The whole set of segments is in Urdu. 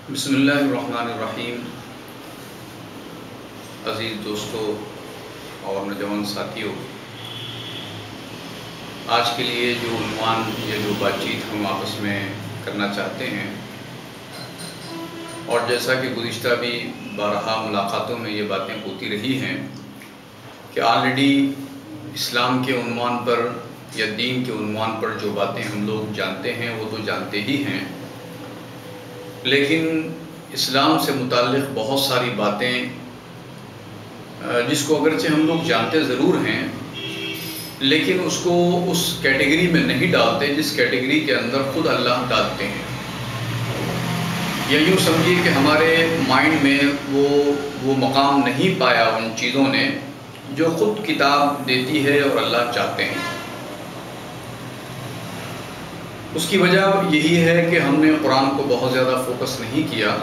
بسم اللہ الرحمن الرحیم۔ عزیز دوستو اور نوجوان ساتھیوں، آج کے لیے جو عنوان یا جو بات چیت ہم آپس میں کرنا چاہتے ہیں، اور جیسا کہ گزشتہ بھی بارہا ملاقاتوں میں یہ باتیں ہوتی رہی ہیں کہ آلریڈی اسلام کے عنوان پر یا دین کے عنوان پر جو باتیں ہم لوگ جانتے ہیں وہ تو جانتے ہی ہیں، لیکن اسلام سے متعلق بہت ساری باتیں جس کو اگرچہ ہم لوگ جانتے ضرور ہیں لیکن اس کو اس کیٹیگری میں نہیں ڈالتے جس کیٹیگری کے اندر خود اللہ ڈالتے ہیں، یا یوں سمجھیے کہ ہمارے مائنڈ میں وہ مقام نہیں پایا ان چیزوں نے جو خود کتاب دیتی ہے اور اللہ چاہتے ہیں۔ اس کی وجہ یہی ہے کہ ہم نے قرآن کو بہت زیادہ فوکس نہیں کیا،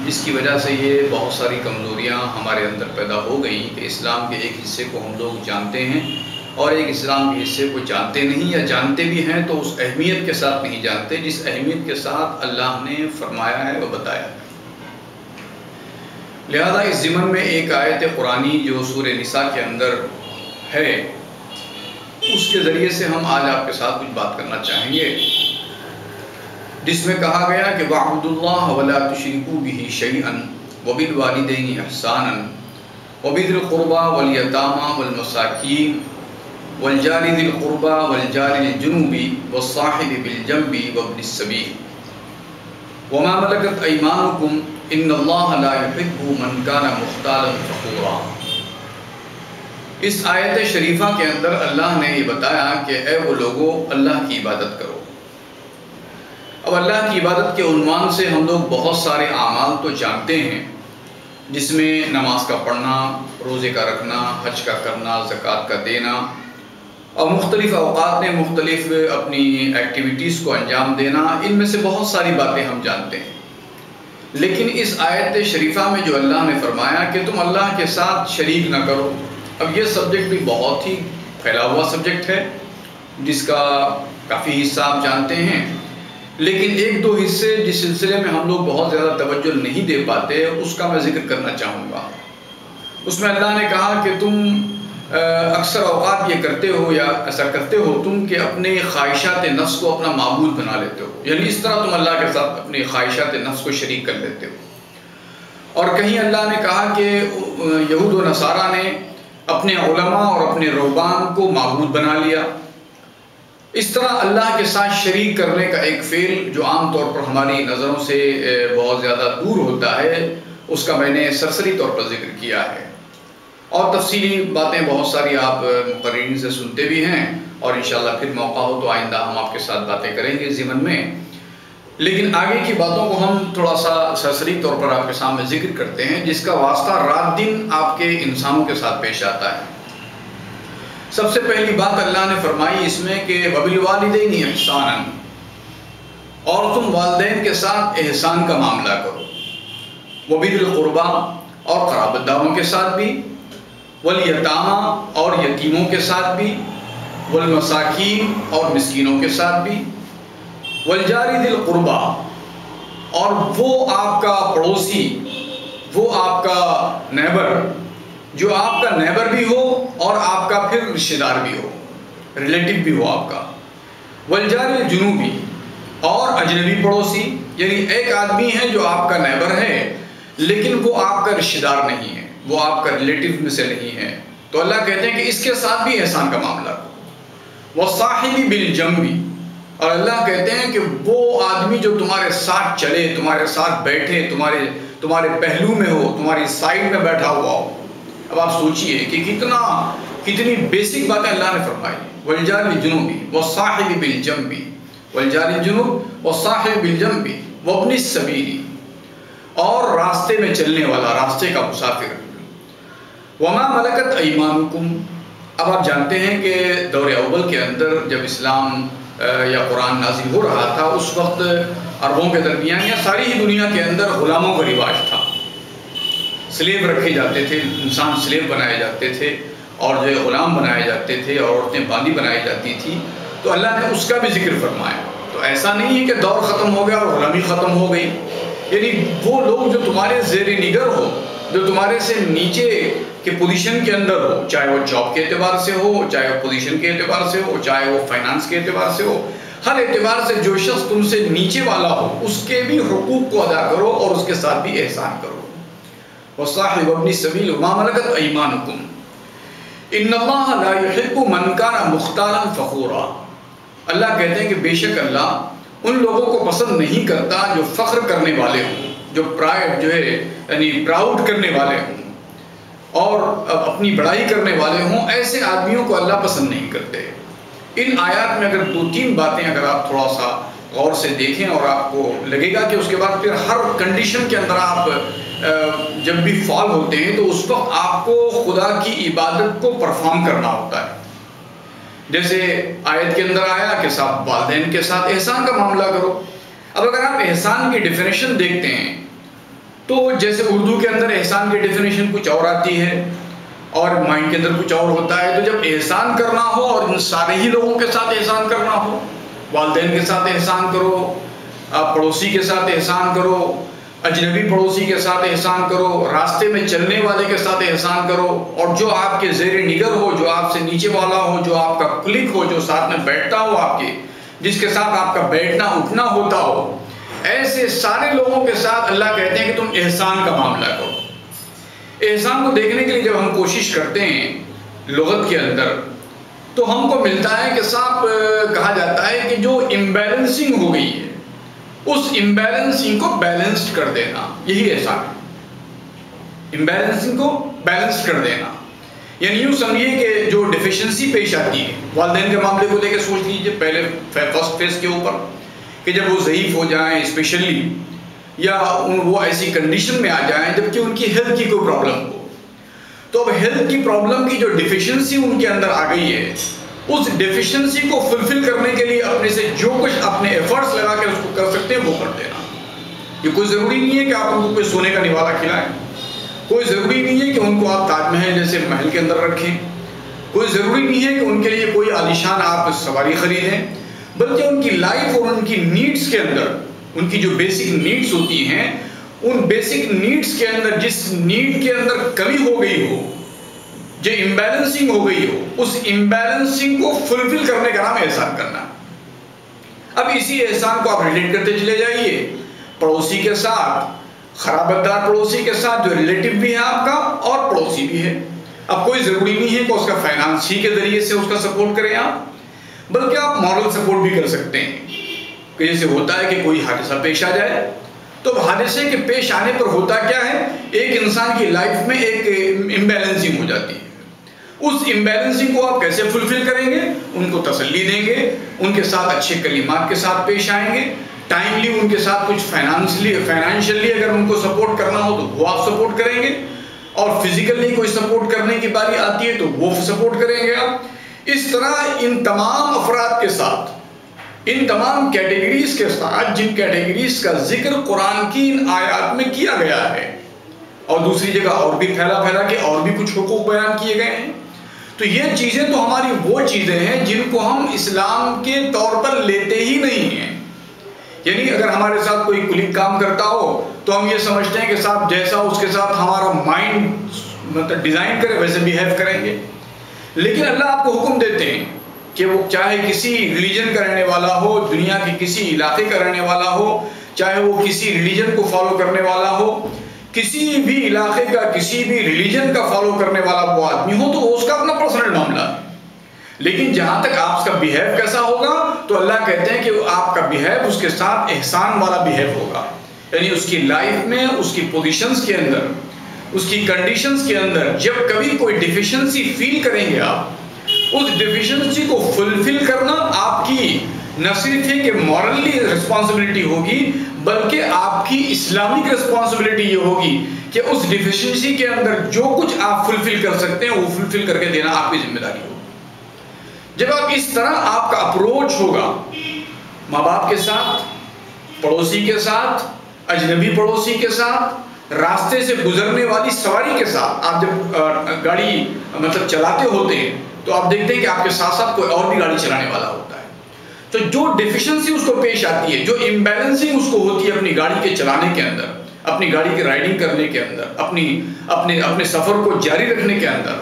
جس کی وجہ سے یہ بہت ساری کمزوریاں ہمارے اندر پیدا ہو گئیں کہ اسلام کے ایک حصے کو ہم لوگ جانتے ہیں اور ایک اسلام کے حصے کو جانتے نہیں، یا جانتے بھی ہیں تو اس اہمیت کے ساتھ نہیں جانتے جس اہمیت کے ساتھ اللہ نے فرمایا ہے و بتایا ہے۔ لہذا اس ضمن میں ایک آیت قرآنی جو سورہ نساء کے اندر ہے، اس کے ذریعے سے ہم آج آپ کے ساتھ کچھ بات کرنا چاہیں گے، جس میں کہا گیا کہ وَاعْبُدُوا اللَّهَ وَلَا تُشْرِكُوا بِهِ شَيْئًا وَبِالْوَالِدَيْنِ إِحْسَانًا وَبِذِي الْقُرْبَى وَالْيَتَامَى وَالْمَسَاكِينِ وَالْجَارِ ذِي الْقُرْبَى وَالْجَارِ الْجُنُبِ وَالصَّاحِبِ بِالْجَنبِ وَابْنِ السَّبِيلِ وَمَا مَلَكَتْ أَيْمَانُكُمْ إِنَّ اللَّهَ لَا يُحِبُّ مَنْ كَانَ مُخْتَالًا فَخُورًا۔ اس آیت شریفہ کے اندر اللہ نے یہ بتایا کہ اے وہ لوگو، اللہ کی عبادت کرو۔ اب اللہ کی عبادت کے عنوان سے ہم لوگ بہت سارے اعمال تو جانتے ہیں، جس میں نماز کا پڑھنا، روزے کا رکھنا، حج کا کرنا، زکوٰۃ کا دینا، اور مختلف اوقات میں مختلف اپنی ایکٹیویٹیز کو انجام دینا، ان میں سے بہت ساری باتیں ہم جانتے ہیں۔ لیکن اس آیت شریفہ میں جو اللہ نے فرمایا کہ تم اللہ کے ساتھ شریک نہ کرو، اب یہ سبجیکٹ بھی بہت ہی پھیلا ہوا سبجیکٹ ہے جس کا کافی حصہ آپ جانتے ہیں، لیکن ایک دو حصے جس سلسلے میں ہم لوگ بہت زیادہ توجہ نہیں دے پاتے، اس کا میں ذکر کرنا چاہوں گا۔ اس میں اللہ نے کہا کہ تم اکثر اوقات یہ کرتے ہو یا ایسا کرتے ہو تم کہ اپنے خواہشات نفس کو اپنا معبود بنا لیتے ہو، یعنی اس طرح تم اللہ کے ساتھ اپنے خواہشات نفس کو شریک کر لیتے ہو۔ اور کہیں اللہ نے کہا کہ یہود و نصارہ نے اپنے علماء اور اپنے رہبان کو معبود بنا لیا۔ اس طرح اللہ کے ساتھ شریک کرنے کا ایک فعل جو عام طور پر ہماری نظروں سے بہت زیادہ دور ہوتا ہے، اس کا میں نے سرسری طور پر ذکر کیا ہے، اور تفصیلی باتیں بہت ساری آپ مقررین سے سنتے بھی ہیں، اور انشاءاللہ پھر موقع ہو تو آئندہ ہم آپ کے ساتھ باتیں کریں گے ضمن میں۔ لیکن آگے کی باتوں کو ہم تھوڑا سا سرسری طور پر آپ کے سامنے ذکر کرتے ہیں، جس کا واسطہ رات دن آپ کے انسانوں کے ساتھ پیش آتا ہے۔ سب سے پہلی بات اللہ نے فرمائی اس میں کہ وَبِالْوَالِدَيْنِ إِحْسَانًا، اور تم والدین کے ساتھ احسان کا معاملہ کرو، وَبِذِي الْقُرْبَى، اور قرابت داروں کے ساتھ بھی، وَالْيَتَامَى، اور یتیموں کے ساتھ بھی، وَالْمَسَاكِينِ، اور مسکینوں کے ساتھ بھی، وَالْجَارِ ذِي الْقُرْبَى، اور وہ آپ کا پڑوسی، وہ آپ کا نیبر، جو آپ کا نیبر بھی ہو اور آپ کا پھر رشتہ دار بھی ہو، ریلیٹو بھی ہو آپ کا، وَالْجَارِ الْجُنُوبِ، اور اجنبی پڑوسی، یعنی ایک آدمی ہے جو آپ کا نیبر ہے لیکن وہ آپ کا رشتہ دار نہیں ہے، وہ آپ کا ریلیٹو میں سے نہیں ہے، تو اللہ کہتے ہیں کہ اس کے ساتھ بھی احسان کا معاملہ کرو۔ وَالصَّاحِبِ بِالْجَنبِ، اور اللہ کہتے ہیں کہ وہ آدمی جو تمہارے ساتھ چلے، تمہارے ساتھ بیٹھے، تمہارے پہلو میں ہو، تمہاری سائڈ میں بیٹھا ہوا ہو۔ اب آپ سوچئے کہ کتنی بیسک باتیں اللہ نے فرمائی۔ وَالْجَارِ الْجُنُوبِ وَالصَّاحِبِ بِالْجَنبِ، وَالْجَارِ الْجُنُوبِ وَالصَّاحِبِ بِالْجَنبِ وَابْنِ السَّبِيلِ، اور راستے میں چلنے والا، راستے کا مسافر۔ وَمَا مَلَكَتْ أَيْمَانُكُمْ، اب آپ جانتے ہیں کہ دور اول کے اندر جب اسلام یا قرآن نازل ہو رہا تھا، اس وقت عربوں کے درمیان یا ساری ہی دنیا کے اندر غلاموں کا رواج تھا، سلیب رکھے جاتے تھے، انسان سلیب بنائے جاتے تھے، اور جو غلام بنائے جاتے تھے، اور عورتیں باندھی بنائی جاتی تھی، تو اللہ نے اس کا بھی ذکر فرمایا۔ تو ایسا نہیں ہے کہ دور ختم ہو گیا اور غلامی ختم ہو گئی، یعنی وہ لوگ جو تمہارے زیر نگر ہو، جو تمہارے سے نیچے کے پوزیشن کے اندر ہو، چاہے وہ جاب کے اعتبار سے ہو، چاہے وہ پوزیشن کے اعتبار سے ہو، چاہے وہ فائنانس کے اعتبار سے ہو، ہر اعتبار سے جو شخص تم سے نیچے والا ہو اس کے بھی حقوق کو ادا کرو اور اس کے ساتھ بھی احسان کرو۔ وَصَاحِبْ وَابْنِ السَّبِيلِ وَمَا مَلَكَتْ أَيْمَانُكُمْ إِنَّ اللَّهَ لَا يُحِبُّ مَنْ كَانَ مُخْتَالًا فَخُورًا۔ اللہ کہتے ہیں کہ بے شک اللہ ان لوگوں کو پسند نہیں کرتا جو فخر کرنے والے ہوں، جو پراؤڈ کرنے والے ہوں اور اپنی بڑائی کرنے والے ہوں، ایسے آدمیوں کو اللہ پسند نہیں کرتے۔ ان آیات میں اگر 2-3 باتیں اگر آپ تھوڑا سا غور سے دیکھیں اور آپ کو لگے گا کہ اس کے بعد پھر ہر کنڈیشن کے اندر آپ جب بھی فال ہوتے ہیں تو اس وقت آپ کو خدا کی عبادت کو پرفارم کرنا ہوتا ہے۔ جیسے آیت کے اندر آیا کہ صاحب والدین کے ساتھ احسان کا معاملہ کرو۔ اب اگر آپ احسان کی ڈیفینیشن دیکھتے ہیں تو جیسے اردو کے اندر احسان کی ڈیفینیشن کچھ اور آتی ہے اور مائنڈ کے اندر کچھ اور ہوتا ہے۔ تو جب احسان کرنا ہو اور ان سارے ہی لوگوں کے ساتھ احسان کرنا ہو، والدین کے ساتھ احسان کرو، آپ پڑوسی کے ساتھ احسان کرو، اجنبی پڑوسی کے ساتھ احسان کرو، راستے میں چلنے والے کے ساتھ احسان کرو، اور جو آپ کے زیر نگر ہو، جو آپ سے نیچے والا ہو، جو آپ کا کلک ہو، جو ساتھ میں بیٹھتا ہو آپ کے، جس کے ساتھ آپ کا بیٹھنا اٹھنا ہوتا ہو، ایسے سارے لوگوں کے ساتھ اللہ کہتے ہیں کہ تم احسان کا معاملہ کرو۔ احسان کو دیکھنے کے لیے جب ہم کوشش کرتے ہیں لغت کے اندر تو ہم کو ملتا ہے کہ صاحب کہا جاتا ہے کہ جو امبیلنسنگ ہو گئی ہے اس امبیلنسنگ کو بیلنسڈ کر دینا، یہی احسان ہے۔ امبیلنسنگ کو بیلنس کر دینا، یعنی یوں سمجھیے کہ جو ڈیفیشنسی پیش آتی ہے والدین کے معاملے کو لے کے سوچ لیجیے پہلے فرسٹ فیز کے اوپر کہ جب وہ ضعیف ہو جائیں اسپیشلی، یا وہ ایسی کنڈیشن میں آ جائیں جبکہ ان کی ہیلتھ کی کوئی پرابلم ہو، تو اب ہیلتھ کی پرابلم کی جو ڈیفیشنسی ان کے اندر آ گئی ہے اس ڈیفیشنسی کو فلفل کرنے کے لیے اپنے سے جو کچھ اپنے ایفرٹس لگا کے اس کو کر سکتے ہیں وہ کر دینا۔ یہ کوئی ضروری نہیں ہے کہ آپ ان کو کوئی سونے کا نوالا کھلائیں، کوئی ضروری نہیں ہے کہ ان کو آپ تاج محل جیسے محل کے اندر رکھیں، کوئی ضروری نہیں ہے کہ ان کے لیے کوئی عالیشان آپ سواری خریدیں، بلکہ ان کی لائف اور ان کی نیڈس کے اندر، ان کی جو بیسک نیڈس ہوتی ہیں، ان بیسک نیڈس کے اندر جس نیڈ کے اندر کمی ہو گئی ہو، جو امبیلنسنگ ہو گئی ہو، اس امبیلنسنگ کو فلفل کرنے کا نام احسان کرنا۔ اب اسی احسان کو آپ ریلیٹ کرتے چلے جائیے پڑوسی کے ساتھ، خرابتدار پڑوسی کے ساتھ جو ریلیٹو بھی ہے آپ کا اور پڑوسی بھی ہے۔ اب کوئی ضروری نہیں ہے کہ اس کا فائنانسی کے ذریعے سے اس کا سپورٹ کریں آپ، بلکہ آپ مورل سپورٹ بھی کر سکتے ہیں کہ جیسے ہوتا ہے کہ کوئی حادثہ پیش آ جائے تو حادثے کے پیش آنے پر ہوتا کیا ہے، ایک انسان کی لائف میں ایک امبیلنسنگ ہو جاتی ہے۔ اس امبیلنسنگ کو آپ کیسے فلفل کریں گے؟ ان کو تسلی دیں گے، ان کے ساتھ اچھے کلمات کے ساتھ پیش آئیں گے، ٹائملی ان کے ساتھ کچھ فائنینشلی اگر ان کو سپورٹ کرنا ہو تو وہ آپ سپورٹ کریں گے، اور فزیکلی کوئی سپورٹ کرنے کی باری آتی ہے تو وہ سپورٹ کریں گے آپ۔ اس طرح ان تمام افراد کے ساتھ، ان تمام کیٹیگریز کے ساتھ جن کیٹیگریز کا ذکر قرآن کی ان آیات میں کیا گیا ہے، اور دوسری جگہ اور بھی پھیلا کے اور بھی کچھ حقوق بیان کیے گئے ہیں، تو یہ چیزیں تو ہماری وہ چیزیں ہیں جن کو ہم اسلام کے طور پر لیتے ہی نہیں ہیں۔ یعنی اگر ہمارے ساتھ کوئی کلیگ کام کرتا ہو تو ہم یہ سمجھتے ہیں کہ صاحب جیسا اس کے ساتھ ہمارا مائنڈ ڈیزائن کرے ویسے بیہیو کریں گے، لیکن اللہ آپ کو حکم دیتے ہیں کہ وہ چاہے کسی ریلیجن کا رہنے والا ہو، دنیا کے کسی علاقے کا رہنے والا ہو، چاہے وہ کسی ریلیجن کو فالو کرنے والا ہو، کسی بھی علاقے کا کسی بھی ریلیجن کا فالو کرنے والا وہ آدمی ہو، تو اس کا اپنا پرسنل معاملہ ہے، لیکن جہاں تک آپ کا بیہیو کیسا ہوگا تو اللہ کہتے ہیں کہ آپ کا بیہیو اس کے ساتھ احسان والا بیہیو ہوگا، یعنی اس کی لائف میں، اس کی پوزیشنز کے اندر، اس کی کنڈیشنز کے اندر جب کبھی کوئی ڈیفیشنسی فیل کریں گے آپ، اس ڈیفیشنسی کو فلفل کرنا آپ کی نہ صرف ہے کہ مورلی رسپانسبلٹی ہوگی، بلکہ آپ کی اسلامک رسپانسبلٹی یہ ہوگی کہ اس ڈیفیشنسی کے اندر جو کچھ آپ فلفل کر سکتے ہیں وہ فلفل کر کے دینا آپ کی ذمہ داری ہوگی۔ جب آپ اس طرح آپ کا اپروچ ہوگا ماں باپ کے ساتھ، پڑوسی کے ساتھ، اجنبی پڑوسی کے ساتھ، راستے سے گزرنے والی سواری کے ساتھ، آپ جب گاڑی چلاتے ہوتے ہیں تو آپ دیکھتے ہیں کہ آپ کے ساتھ ساتھ کوئی اور بھی گاڑی چلانے والا ہوتا ہے، تو جو ڈیفیشنسی اس کو پیش آتی ہے، جو امبیلنسنگ اس کو ہوتی ہے اپنی گاڑی کے چلانے کے اندر، اپنی گاڑی کے رائڈنگ کرنے کے اندر، اپنے سفر کو جاری رکھنے کے اندر،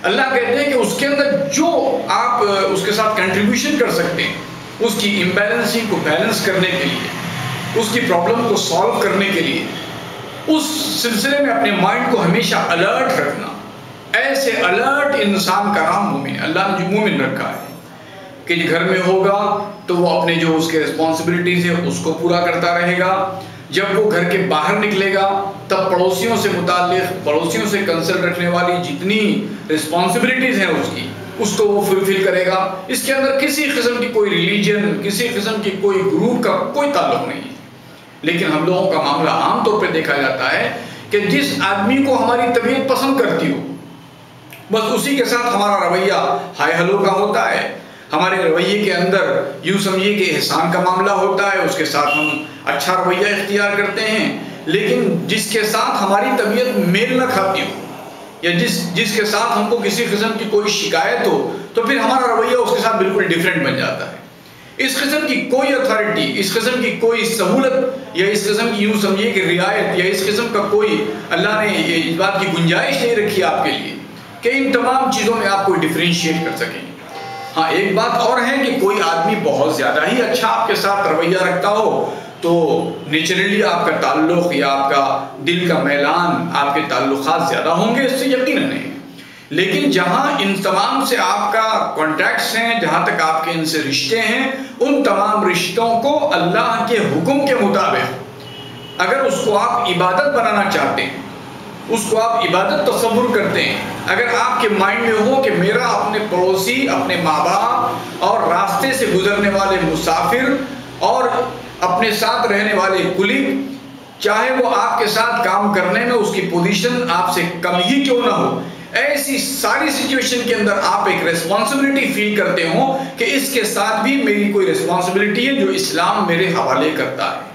اللہ کہتے ہیں کہ اس کے اندر جو آپ اس کے ساتھ کنٹریبیوشن کر سکتے ہیں، اس کی امبیلنسنگ کو بیلنس کرنے کے لیے، اس کی پرابلم کو سالو کرنے کے لیے، اس سلسلے میں اپنے مائنڈ کو ہمیشہ الرٹ رکھنا، ایسے الرٹ انسان کا نام مومن ہے۔ اللہ نے جو مومن رکھا ہے کہ گھر میں ہوگا تو وہ اپنے جو اس کے رسپانسبلٹیز ہیں اس کو پورا کرتا رہے گا، جب وہ گھر کے باہر نکلے گا تب پڑوسیوں سے متعلق، پڑوسیوں سے کنسرن رکھنے والی جتنی رسپانسبلٹیز ہیں اس کو وہ فلفل کرے گا۔ اس کے اندر کسی قسم کی کوئی ریلیجن، کسی قسم کی کوئی گروپ کا کوئی تعلق نہیں ہے۔ لیکن ہم لوگوں کا معاملہ عام طور پہ دیکھا جاتا ہے کہ جس آدمی کو ہماری طبیعت پسند کرتی ہو بس اسی کے ساتھ ہمارا رویہ ہائے ہلو کا ہوتا ہے، ہمارے رویے کے اندر یوں سمجھیے کہ احسان کا معاملہ ہوتا ہے، اس کے ساتھ ہم اچھا رویہ اختیار کرتے ہیں۔ لیکن جس کے ساتھ ہماری طبیعت میل نہ کھاتی ہو یا جس کے ساتھ ہم کو کسی قسم کی کوئی شکایت ہو تو پھر ہمارا رویہ اس کے ساتھ بالکل ڈیفرنٹ بن جاتا ہے۔ اس قسم کی کوئی اتھارٹی، اس قسم کی کوئی سہولت یا اس قسم کی یوں سمجھیے کہ رعایت یا اس قسم کا کوئی اللہ نے اس بات کی گنجائش نہیں رکھی آپ کے لیے کہ ان تمام چیزوں میں آپ کو ڈفرینشیٹ کر سکیں۔ ہاں ایک بات اور ہے کہ کوئی آدمی بہت زیادہ ہی اچھا آپ کے ساتھ رویہ رکھتا ہو تو نیچرلی آپ کا تعلق یا آپ کا دل کا میلان، آپ کے تعلقات زیادہ ہوں گے، اس سے یقیناً نہیں۔ لیکن جہاں ان تمام سے آپ کا کانٹیکٹس ہیں، جہاں تک آپ کے ان سے رشتے ہیں، ان تمام رشتوں کو اللہ کے حکم کے مطابق اگر اس کو آپ عبادت بنانا چاہتے ہیں، اس کو آپ عبادت تصور کرتے ہیں، اگر آپ کے مائنڈ میں ہو کہ میرا اپنے پڑوسی، اپنے ماں باپ اور راستے سے گزرنے والے مسافر اور اپنے ساتھ رہنے والے کلیگ، چاہے وہ آپ کے ساتھ کام کرنے میں اس کی پوزیشن آپ سے کم ہی کیوں نہ ہو، ایسی ساری سچویشن کے اندر آپ ایک ریسپانسبلٹی فیل کرتے ہوں کہ اس کے ساتھ بھی میری کوئی ریسپانسبلٹی ہے جو اسلام میرے حوالے کرتا ہے،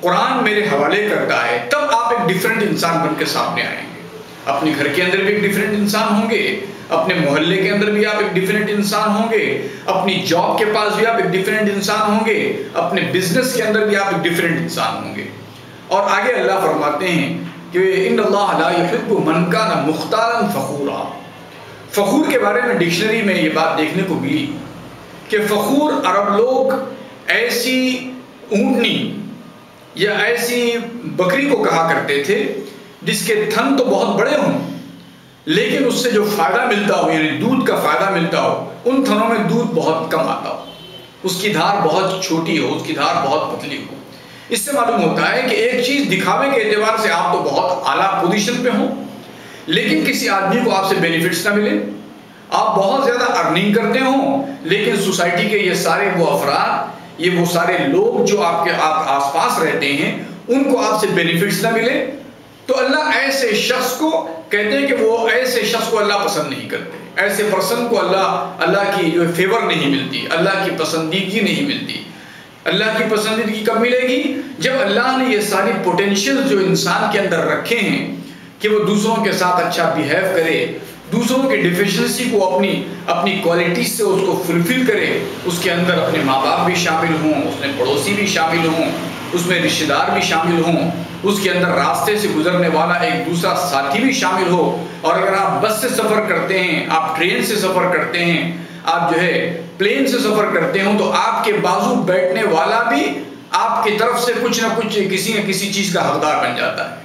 قرآن میرے حوالے کرتا ہے، تب آپ ایک ڈیفرنٹ انسان بن کے سامنے آئیں گے۔ اپنے گھر کے اندر بھی ایک ڈیفرنٹ انسان ہوں گے، اپنے محلے کے اندر بھی آپ ایک ڈیفرنٹ انسان ہوں گے، اپنی جاب کے پاس بھی آپ ایک ڈیفرنٹ انسان ہوں گے، اپنے بزنس کے اندر بھی آپ ایک ڈیفرنٹ انسان ہوں گے۔ اور آگے اللہ فرماتے ہیں کہ ان اللہ لا يحب من کان مختالا فخورا۔ فخور کے بارے میں ڈکشنری میں یہ بات دیکھنے کو ملی کہ فخور عرب لوگ ایسی اونٹنی یا ایسی بکری کو کہا کرتے تھے جس کے تھن تو بہت بڑے ہوں لیکن اس سے جو فائدہ ملتا ہو، یعنی دودھ کا فائدہ ملتا ہو، ان تھنوں میں دودھ بہت کم آتا ہو، اس کی دھار بہت چھوٹی ہو، اس کی دھار بہت پتلی ہو۔ اس سے معلوم ہوتا ہے کہ ایک چیز دکھاوے کے اعتبار سے آپ تو بہت اعلیٰ پوزیشن پہ ہوں لیکن کسی آدمی کو آپ سے بینیفٹس نہ ملے، آپ بہت زیادہ ارننگ کرتے ہوں لیکن سوسائٹی کے یہ سارے وہ افراد، یہ وہ سارے لوگ جو آپ کے آس پاس رہتے ہیں ان کو آپ سے بینیفٹس نہ ملے، تو اللہ ایسے شخص کو کہتے ہیں کہ وہ ایسے شخص کو اللہ پسند نہیں کرتے، ایسے پرسن کو اللہ کی جو فیور نہیں ملتی، اللہ کی پسندیدگی نہیں ملتی۔ اللہ کی پسندیدگی کب ملے گی؟ جب اللہ نے یہ ساری پوٹینشیل جو انسان کے اندر رکھے ہیں کہ وہ دوسروں کے ساتھ اچھا بیہیو کرے، دوسروں کے ڈیفیشنسی کو اپنی کوالٹیز سے اس کو فلفل کرے، اس کے اندر اپنے ماں باپ بھی شامل ہوں، اس میں پڑوسی بھی شامل ہوں، اس میں رشتہ دار بھی شامل ہوں، اس کے اندر راستے سے گزرنے والا ایک دوسرا ساتھی بھی شامل ہو۔ اور اگر آپ بس سے سفر کرتے ہیں، آپ ٹرین سے سفر کرتے ہیں، آپ جو ہے پلین سے سفر کرتے ہوں تو آپ کے بازو بیٹھنے والا بھی آپ کی طرف سے کچھ نہ کسی چیز کا حقدار بن جاتا ہے۔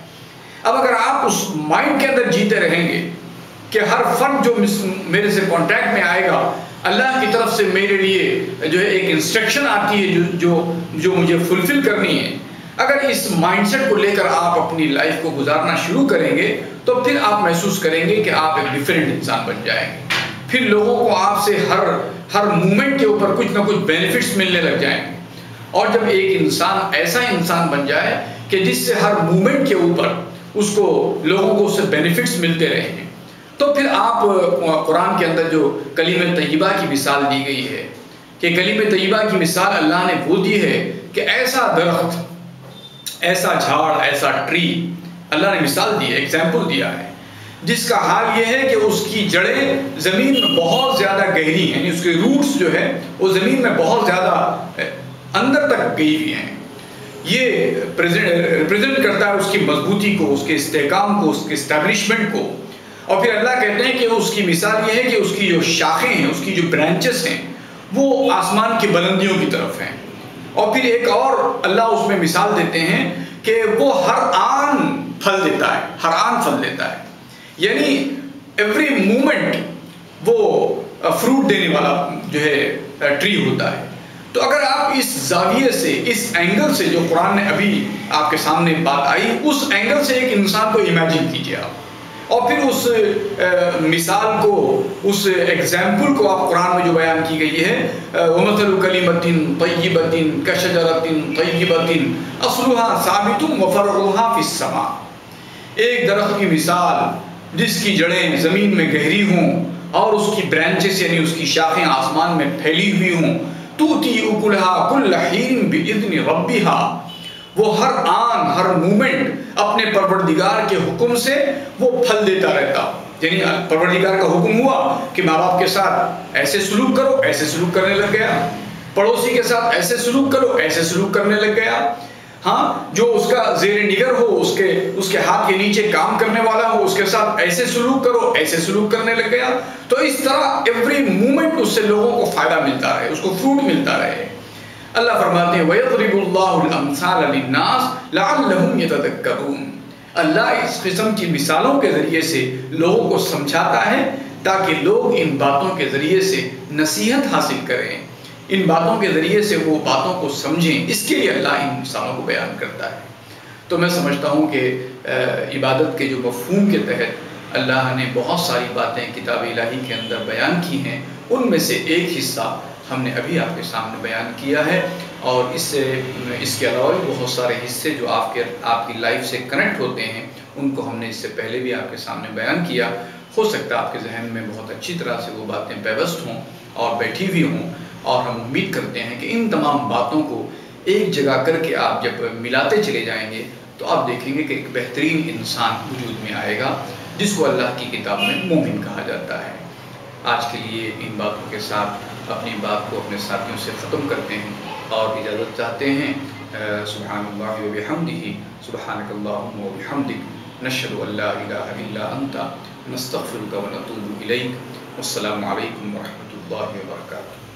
اب اگر آپ اس مائنڈ کے اندر جیتے رہیں گے کہ ہر فرد جو میرے سے کانٹیکٹ میں آئے گا اللہ کی طرف سے میرے لیے جو ہے ایک انسٹرکشن آتی ہے جو مجھے فلفل کرنی ہے، اگر اس مائنڈ سیٹ کو لے کر آپ اپنی لائف کو گزارنا شروع کریں گے تو پھر آپ محسوس کریں گے کہ آپ ایک ڈیفرنٹ انسان بن جائیں گے، پھر لوگوں کو آپ سے ہر مومنٹ کے اوپر کچھ نہ کچھ بینیفٹس ملنے لگ جائیں گے۔ اور جب ایک انسان ایسا انسان بن جائے کہ جس سے ہر مومنٹ کے اوپر اس کو لوگوں کو اس سے بینیفٹس ملتے رہیں تو پھر آپ قرآن کے اندر جو کلمہ طیبہ کی مثال دی گئی ہے کہ کلمہ طیبہ کی مثال اللہ نے وہ دی ہے کہ ایسا درخت، ایسا جھاڑ، ایسا ٹری اللہ نے مثال دی ہے، ایگزامپل دیا ہے جس کا حال یہ ہے کہ اس کی جڑیں زمین میں بہت زیادہ گہری ہیں، یعنی اس کے روٹس جو ہے وہ زمین میں بہت زیادہ اندر تک گئی ہوئی ہیں۔ یہ ریپرزینٹ کرتا ہے اس کی مضبوطی کو، اس کے استحکام کو، اس کے اسٹیبلشمنٹ کو۔ اور پھر اللہ کہتے ہیں کہ اس کی مثال یہ ہے کہ اس کی جو شاخیں ہیں، اس کی جو برانچز ہیں، وہ آسمان کی بلندیوں کی طرف ہیں۔ اور پھر ایک اور اللہ اس میں مثال دیتے ہیں کہ وہ ہر آن پھل دیتا ہے، ہر آن پھل دیتا ہے، یعنی ایوری مومنٹ وہ فروٹ دینے والا جو ہے ٹری ہوتا ہے۔ تو اگر آپ اس زاویے سے، اس اینگل سے، جو قرآن نے ابھی آپ کے سامنے بات آئی، اس اینگل سے ایک انسان کو امیجن کیجئے آپ، اور پھر اس مثال کو، اس ایگزامپل کو آپ قرآن میں جو بیان کی گئی ہے، وَمَثَلُ كَلِمَةٍ طَيِّبَةٍ كَشَجَرَةٍ طَيِّبَةٍ أَصْلُهَا ثَابِتٌ وَفَرْعُهَا فِي السَّمَاءِ۔ ایک درخت کی مثال جس کی جڑیں زمین میں گہری ہوں اور اس کی برانچز یعنی اس کی شاخیں آسمان میں پھیلی ہوئی ہوں، تُؤْتِي أُكُلَهَا كُلَّ حِينٍ بِإِذْنِ رَبِّهَا، وہ ہر آن، ہر مومنٹ اپنے پروردگار کے حکم سے وہ پھل دیتا رہتا۔ یعنی پروردگار کا حکم ہوا کہ ماں باپ کے ساتھ ایسے سلوک کرو، ایسے سلوک کرنے لگ گیا، پڑوسی کے ساتھ ایسے سلوک کرو، ایسے سلوک کرنے لگ گیا، ہاں جو اس کا زیر نگر ہو، اس کے ہاتھ کے نیچے کام کرنے والا ہو، اس کے ساتھ ایسے سلوک کرو، ایسے سلوک کرنے لگ گیا۔ تو اس طرح ایوری مومنٹ اس سے لوگوں کو فائدہ ملتا رہے، اس کو فروٹ ملتا رہے۔ اللہ فرماتے ہیں وَيَضْرِبُ اللَّهُ الْأَمْثَالَ لِلنَّاسِ لَعَلَّهُمْ يَتَذَكَّرُونَ۔ اللہ اس قسم کی مثالوں کے ذریعے سے لوگوں کو سمجھاتا ہے تاکہ لوگ ان باتوں کے ذریعے سے نصیحت حاصل کریں، ان باتوں کے ذریعے سے وہ باتوں کو سمجھیں۔ اس کے لیے اللہ ان مثالوں کو بیان کرتا ہے۔ تو میں سمجھتا ہوں کہ عبادت کے جو مفہوم کے تحت اللہ نے بہت ساری باتیں کتاب الہی کے اندر بیان کی ہیں، ان میں سے ایک حصہ ہم نے ابھی آپ کے سامنے بیان کیا ہے، اور اس کے علاوہ بھی بہت سارے حصے جو آپ کی لائف سے کنیکٹ ہوتے ہیں، ان کو ہم نے اس سے پہلے بھی آپ کے سامنے بیان کیا۔ ہو سکتا ہے آپ کے ذہن میں بہت اچھی طرح سے وہ باتیں پیوست ہوں اور بیٹھی ہوئی ہوں، اور ہم امید کرتے ہیں کہ ان تمام باتوں کو ایک جگہ کر کے آپ جب ملاتے چلے جائیں گے تو آپ دیکھیں گے کہ ایک بہترین انسان وجود میں آئے گا، جس کو اللہ کی کتاب میں مومن کہا جاتا ہے۔ آج کے لیے ان باتوں کے ساتھ اپنی بات کو اپنے ساتھیوں سے ختم کرتے ہیں اور اجازت چاہتے ہیں۔ سبحان اللہ و بحمدہ، سبحانک اللہم و بحمدک، نشہد ان لا الہ الا انت، نستغفرک و نتوب الیک۔ والسلام علیکم ورحمۃ اللہ وبرکاتہ۔